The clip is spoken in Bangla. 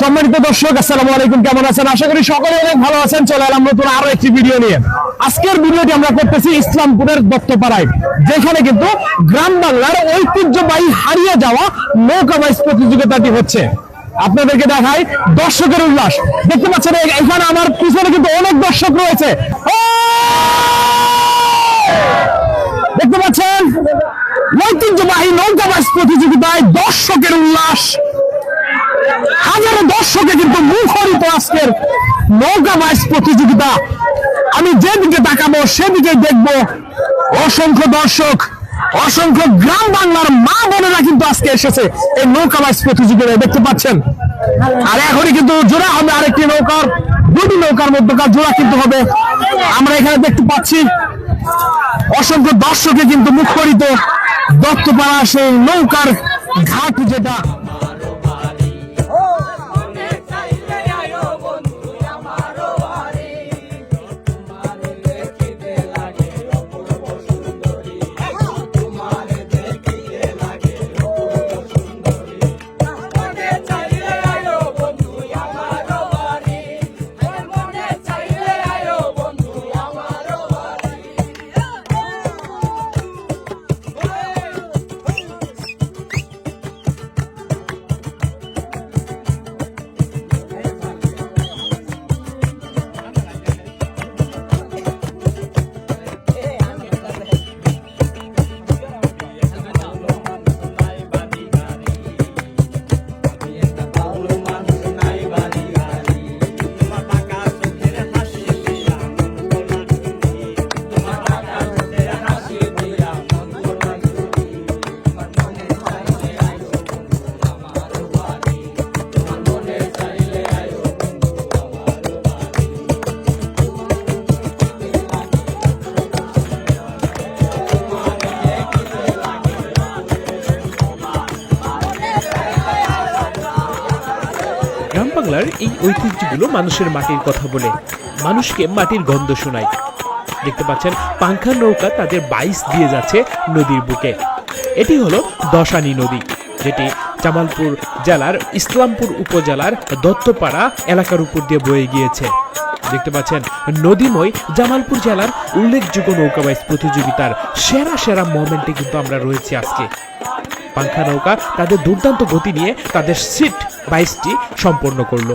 সম্মানিত দর্শক, আসসালামু আলাইকুম। কেমন আছেন? আশা করি সকলে অনেক ভালো আছেন। চলে এলাম নতুন আরো একটি ভিডিও নিয়ে। আজকের ভিডিওটি আমরা করতেছি ইসলামপুরের দত্তপাড়ায়, যেখানে কিন্তু গ্রাম বাংলার ঐতিহ্যবাহী হারিয়ে যাওয়া নৌকা বাইচ প্রতিযোগিতাটি হচ্ছে। আপনাদেরকে দেখাই দর্শকের উল্লাস। দেখতে পাচ্ছেন এখানে আমার পিছনে কিন্তু অনেক দর্শক রয়েছে। দেখতে পাচ্ছেন ঐতিহ্যবাহী নৌকা বাইচ প্রতিযোগিতায় দর্শকের উল্লাস। হাজারো দর্শকে কিন্তু মুখরিত আজকের নৌকা বাইচ প্রতিযোগিতা। আমি যেদিকে তাকাবো সেদিকে দেখবো অসংখ্য দর্শক, অসংখ্য গ্রাম বাংলার মা বোনেরা কিন্তু আজকে এসেছে এই নৌকা বাইচ প্রতিযোগিতায়, দেখতে পাচ্ছেন। আর এখনই কিন্তু জোড়া হবে আরেকটি নৌকার, দুটি নৌকার মধ্যকার জোড়া কিন্তু হবে। আমরা এখানে দেখতে পাচ্ছি অসংখ্য দর্শকে কিন্তু মুখরিত দত্তপাড়া সেই নৌকার ঘাট, যেটা গ্রাম বাংলার এই ঐতিহ্যগুলো মানুষের মাটির কথা বলে, মানুষকে মাটির গন্ধ শোনায়। দেখতে পাচ্ছেন পাংখা নৌকা তাদের বাইচ দিয়ে যাচ্ছে নদীর বুকে। এটি হলো দশানী নদী, যেটি জামালপুর জেলার ইসলামপুর উপজেলার দত্তপাড়া এলাকার উপর দিয়ে বয়ে গিয়েছে। দেখতে পাচ্ছেন নদীময় জামালপুর জেলার উল্লেখযোগ্য নৌকা বাইচ প্রতিযোগিতার সেরা সেরা মোমেন্টে কিন্তু আমরা রয়েছি আজকে। পাংখা নৌকা তাদের দুর্দান্ত গতি নিয়ে তাদের সিট বাইচটি সম্পন্ন করলো।